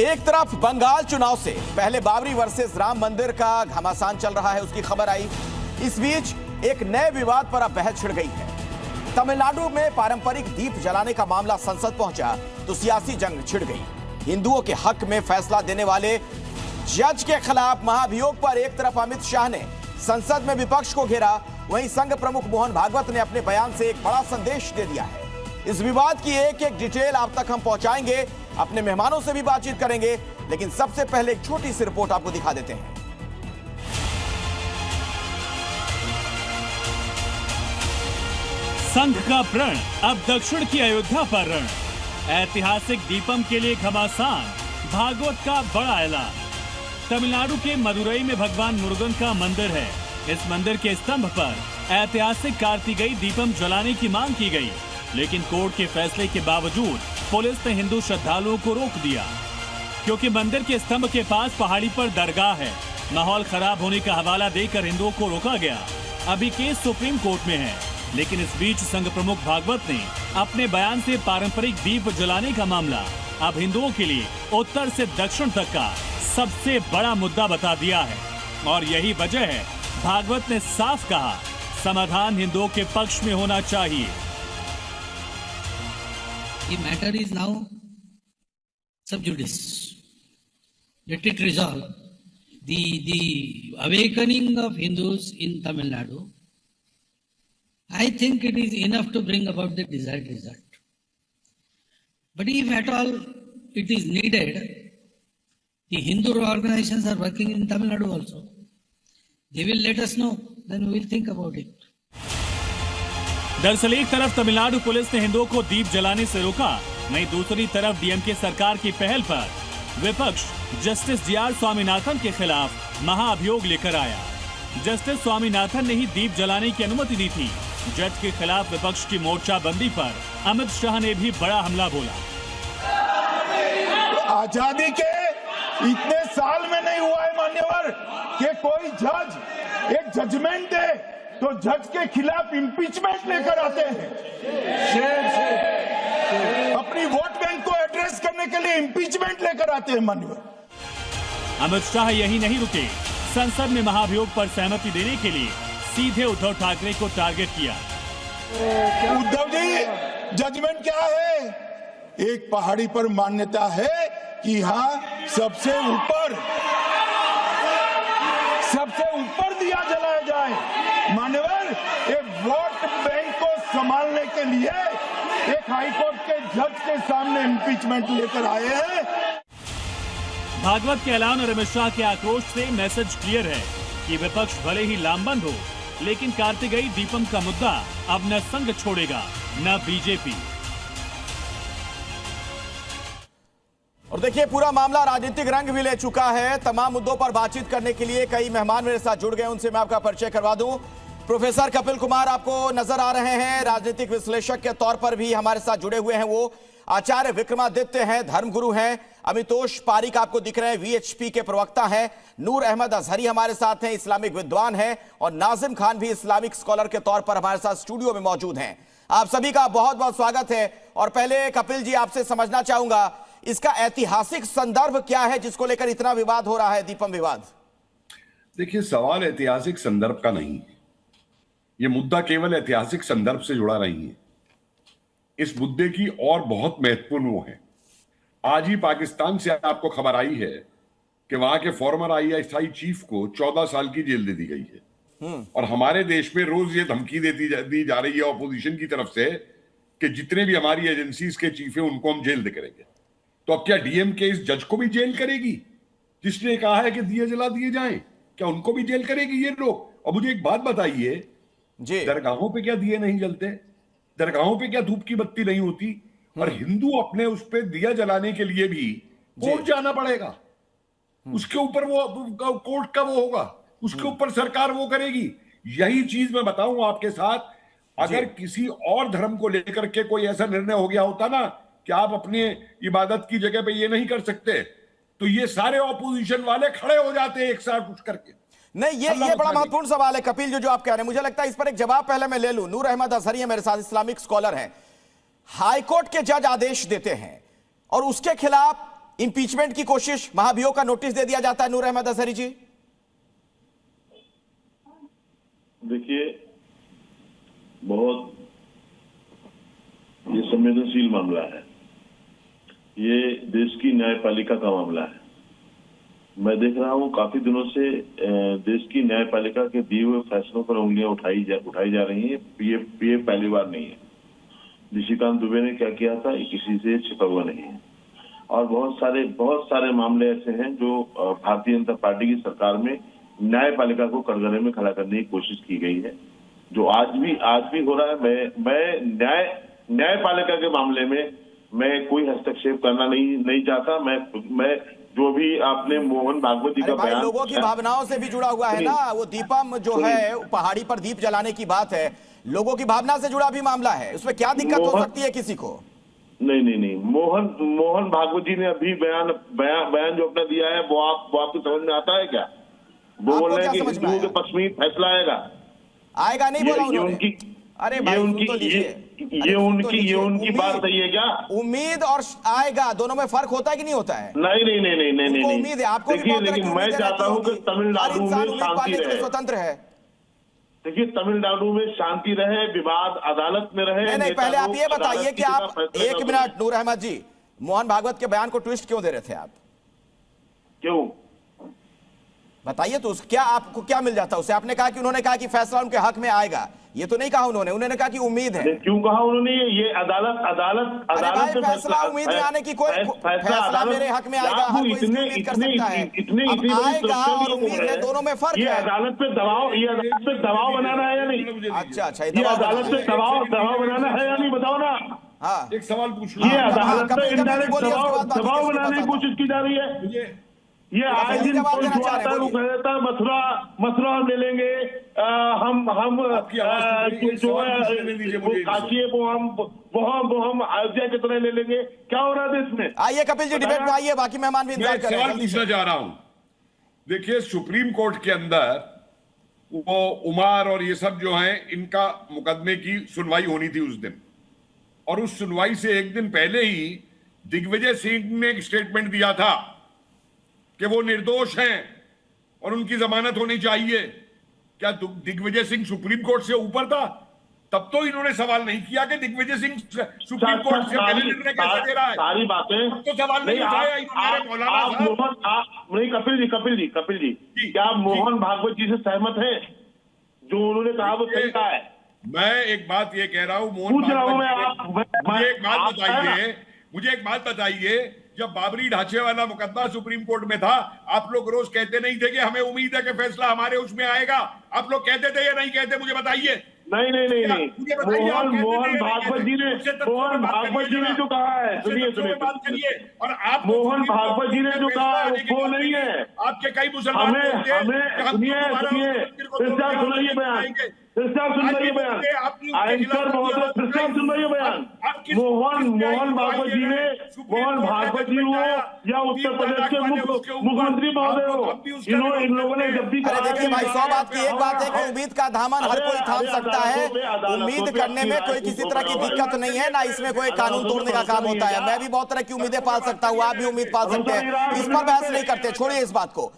एक तरफ बंगाल चुनाव से पहले बाबरी वर्सेस राम मंदिर का घमासान चल रहा है, उसकी खबर आई। इस बीच एक नए विवाद पर अब बहस छिड़ गई है। तमिलनाडु में पारंपरिक दीप जलाने का मामला संसद पहुंचा तो सियासी जंग छिड़ गई। हिंदुओं के हक में फैसला देने वाले जज के खिलाफ महाभियोग पर एक तरफ अमित शाह ने संसद में विपक्ष को घेरा, वहीं संघ प्रमुख मोहन भागवत ने अपने बयान से एक बड़ा संदेश दे दिया है। इस विवाद की एक एक डिटेल आप तक हम पहुंचाएंगे, अपने मेहमानों से भी बातचीत करेंगे, लेकिन सबसे पहले एक छोटी सी रिपोर्ट आपको दिखा देते हैं। संघ का प्रण अब दक्षिण की अयोध्या पर रण। ऐतिहासिक दीपम के लिए घमासान, भागवत का बड़ा ऐलान। तमिलनाडु के मदुरई में भगवान मुरुगन का मंदिर है। इस मंदिर के स्तंभ पर ऐतिहासिक कार्तिकेय दीपम जलाने की मांग की गई, लेकिन कोर्ट के फैसले के बावजूद पुलिस ने हिंदू श्रद्धालुओं को रोक दिया, क्योंकि मंदिर के स्तंभ के पास पहाड़ी पर दरगाह है। माहौल खराब होने का हवाला देकर हिंदुओं को रोका गया। अभी केस सुप्रीम कोर्ट में है, लेकिन इस बीच संघ प्रमुख भागवत ने अपने बयान से पारंपरिक दीप जलाने का मामला अब हिंदुओं के लिए उत्तर से दक्षिण तक का सबसे बड़ा मुद्दा बता दिया है। और यही वजह है, भागवत ने साफ कहा, समाधान हिंदुओं के पक्ष में होना चाहिए। The matter is now sub judice. Let it resolve. The awakening of Hindus in Tamil Nadu, I think it is enough to bring about the desired result. But if at all it is needed, the Hindu organizations are working in Tamil Nadu also. They will let us know, then we will think about it. दरअसल एक तरफ Tamil Nadu police ने हिंदुओं को दीप जलाने से रोका, वहीं दूसरी तरफ डीएमके सरकार की पहल पर विपक्ष जस्टिस जीआर स्वामीनाथन के खिलाफ महाअभियोग लेकर आया। जस्टिस स्वामीनाथन ने ही दीप जलाने की अनुमति दी थी। जज के खिलाफ विपक्ष की मोर्चाबंदी पर अमित शाह ने भी बड़ा हमला बोला। आजादी के इतने साल में नहीं हुआ है मान्यवर कि कोई जज एक जजमेंट दे तो जज के खिलाफ इंपीचमेंट लेकर आते हैं। अपनी वोट बैंक को एड्रेस करने के लिए इंपीचमेंट लेकर आते हैं मान्यवर। अमित शाह यही नहीं रुके, संसद में महाभियोग पर सहमति देने के लिए सीधे उद्धव ठाकरे को टारगेट किया। उद्धव जी, जजमेंट क्या है? एक पहाड़ी पर मान्यता है कि यहाँ सबसे ऊपर दिया जलाया जाए। मान्यवर, एक वोट बैंक को संभालने के लिए एक हाईकोर्ट के जज के सामने इंपीचमेंट लेकर आए हैं। भागवत के ऐलान और अमित शाह के आक्रोश से मैसेज क्लियर है कि विपक्ष भले ही लामबंद हो, लेकिन कार्तिकेय दीपम का मुद्दा अब न संघ छोड़ेगा न बीजेपी। और देखिए, पूरा मामला राजनीतिक रंग भी ले चुका है। तमाम मुद्दों पर बातचीत करने के लिए कई मेहमान मेरे साथ जुड़ गए, उनसे मैं आपका परिचय करवा दूं। प्रोफेसर कपिल कुमार आपको नजर आ रहे हैं, राजनीतिक विश्लेषक के तौर पर भी हमारे साथ जुड़े हुए हैं। वो आचार्य विक्रमादित्य हैं, धर्मगुरु हैं। अमितोष पारिक आपको दिख रहे हैं, वीएचपी के प्रवक्ता हैं। नूर अहमद अजहरी हमारे साथ हैं, इस्लामिक विद्वान हैं। और नाजिम खान भी इस्लामिक स्कॉलर के तौर पर हमारे साथ स्टूडियो में मौजूद हैं। आप सभी का बहुत बहुत स्वागत है। और पहले कपिल जी, आपसे समझना चाहूंगा, इसका ऐतिहासिक संदर्भ क्या है जिसको लेकर इतना विवाद हो रहा है, दीपम विवाद? देखिए, सवाल ऐतिहासिक संदर्भ का नहीं है। यह मुद्दा केवल ऐतिहासिक संदर्भ से जुड़ा नहीं है। इस मुद्दे की और बहुत महत्वपूर्ण वो है। आज ही पाकिस्तान से आपको खबर आई है कि वहां के फॉर्मर आईएसआई चीफ को 14 साल की जेल दे दी गई है। और हमारे देश में रोज ये धमकी दी जा रही है ऑपोजिशन की तरफ से कि जितने भी हमारी एजेंसीज के चीफ है उनको हम जेल करेंगे। तो अब क्या डीएमके इस जज को भी जेल करेगी जिसने कहा है कि दिए जला दिए जाएं? क्या उनको भी जेल करेगी ये लोग? और मुझे एक बात बताइए, दरगाहों पे क्या दिए नहीं जलते? दरगाहों पे क्या धूप की बत्ती नहीं होती? और हिंदू अपने उस पे दिया जलाने के लिए भी कोर्ट जाना पड़ेगा। उसके ऊपर वो कोर्ट का वो होगा, उसके ऊपर सरकार वो करेगी। यही चीज मैं बताऊं आपके साथ, अगर किसी और धर्म को लेकर के कोई ऐसा निर्णय हो गया होता ना कि आप अपनी इबादत की जगह पे ये नहीं कर सकते, तो ये सारे ऑपोजिशन वाले खड़े हो जाते एक साथ उठ करके। नहीं, ये बड़ा महत्वपूर्ण सवाल है कपिल जो आप कह रहे हैं। मुझे लगता है इस पर एक जवाब पहले मैं ले लूं। नूर अहमद अजहरी है मेरे साथ, इस्लामिक स्कॉलर हैं। हाईकोर्ट के जज आदेश देते हैं और उसके खिलाफ इंपीचमेंट की कोशिश, महाभियोग का नोटिस दे दिया जाता है नूर अहमद अजहरी जी? देखिए, बहुत ये संवेदनशील मामला है। ये देश की न्यायपालिका का मामला है। मैं देख रहा हूँ काफी दिनों से देश की न्यायपालिका के दिए हुए फैसलों पर उंगलियां उठाई जा रही हैं। ये पहली बार नहीं है। निशिकांत दुबे ने क्या किया था, ये किसी से छिपा हुआ नहीं है। और बहुत सारे मामले ऐसे हैं जो भारतीय जनता पार्टी की सरकार में न्यायपालिका को कटघरे में खड़ा करने की कोशिश की गई है, जो आज भी हो रहा है। मैं न्यायपालिका के मामले में मैं कोई हस्तक्षेप करना नहीं चाहता। मैं जो भी आपने मोहन भागवत जी का बयान, लोगों की भावनाओं से भी जुड़ा हुआ है ना, वो दीपम जो है, पहाड़ी पर दीप जलाने की बात है, लोगों की भावना से जुड़ा भी मामला है, उसमें क्या दिक्कत हो सकती है किसी को? नहीं, मोहन भागवत जी ने अभी बयान जो अपना दिया है, वो आपको समझ में आता है क्या? वो बोल रहे हैं कि हिंदुओं के पक्ष में फैसला आएगा नहीं बोला उन्होंने। अरे भाई, ये उनकी बात सही है क्या? उम्मीद और आएगा, दोनों में फर्क होता है कि नहीं होता है? नहीं। उम्मीद है आपको। देखिए, लेकिन मैं चाहता हूँ कि तमिलनाडु में शांति रहे। स्वतंत्र है। देखिए, तमिलनाडु में शांति रहे, विवाद अदालत में रहे। नहीं, पहले आप ये बताइए कि आप, एक मिनट नूर अहमद जी, मोहन भागवत के बयान को ट्विस्ट क्यों दे रहे थे आप? क्यों बताइए तो, क्या आपको क्या मिल जाता उससे? आपने कहा कि उन्होंने कहा कि फैसला उनके हक में आएगा, ये तो नहीं कहा उन्होंने कहा कि उम्मीद है। क्यों कहा उन्होंने? ये अदालत से फैसला उम्मीद में आने की कोई फैसला मेरे हक में आएगा, हर कोई उम्मीद कर सकता है। अब आएगा और उम्मीद है, दोनों में फर्क है। ये अदालत पे दबाव बनाना है या नहीं? अच्छा, ये अदालत पे दबाव बनाना है या नहीं, बताओ ना। हाँ, एक सवाल पूछ लो। ये अदालत पे इनडायरेक्ट दबाव बनाने की कोशिश की जा रही है। ये आए दिन कोई जो आता है वो कह देता है मथुरा हम ले लेंगे, हम जो है काशी है वो हम अयोध्या की तरह ले लेंगे। क्या हो रहा है देश में? आइए कपिल जी, डिबेट में आइए, बाकी मेहमान भी इंतजार कर रहे हैं। सवाल पूछना चाह रहा हूं। देखिए, सुप्रीम कोर्ट के अंदर वो उमर और ये सब जो हैं, इनका मुकदमे की सुनवाई होनी थी उस दिन, और उस सुनवाई से एक दिन पहले ही दिग्विजय सिंह ने एक स्टेटमेंट दिया था कि वो निर्दोष हैं और उनकी जमानत होनी चाहिए। क्या दिग्विजय सिंह सुप्रीम कोर्ट से ऊपर था? तब तो इन्होंने सवाल नहीं किया कि दिग्विजय सिंह सुप्रीम कोर्ट से पहले निर्णय कैसे दे रहा है। सारी बातें तो सवाल नहीं उठाया इन्होंने। नहीं, कपिल जी, क्या आप मोहन भागवत जी से सहमत हैं? जो उन्होंने कहा वो सही कहा है। मैं एक बात ये कह रहा हूं, मोहन भागवत, मुझे एक बात बताइए, जब बाबरी ढांचे वाला मुकदमा सुप्रीम कोर्ट में था, आप लोग रोज कहते नहीं थे कि हमें उम्मीद है कि फैसला हमारे उसमें आएगा? आप लोग कहते थे या नहीं कहते, मुझे बताइए। नहीं। मोहन भागवत जी ने जो कहा है, सुनिए, बात करिए। और आप मोहन भागवत जी ने जो कहा है वो नहीं है। आपके कई मुसलमान हमें सुनिए, सुनाइए बयान, आंसर महोदय, सुनाइए बयान। मोहन भागवत जी हो या उत्तर प्रदेश के मुख्यमंत्री महोदय हो, इन लोगों ने जब भी कहा। देखिए भाई, 100 बात की एक बात है कि उम्मीद का दामन हर कोई थाम सकता है। उम्मीद करने में कोई किसी तरह की दिक्कत नहीं है, ना इसमें कोई कानून तोड़ने का काम होता है। मैं भी बहुत तरह की उम्मीदें पाल सकता हूँ, आप भी उम्मीद पाल सकते हैं, इस पर बहस नहीं करते, छोड़िए इस बात को।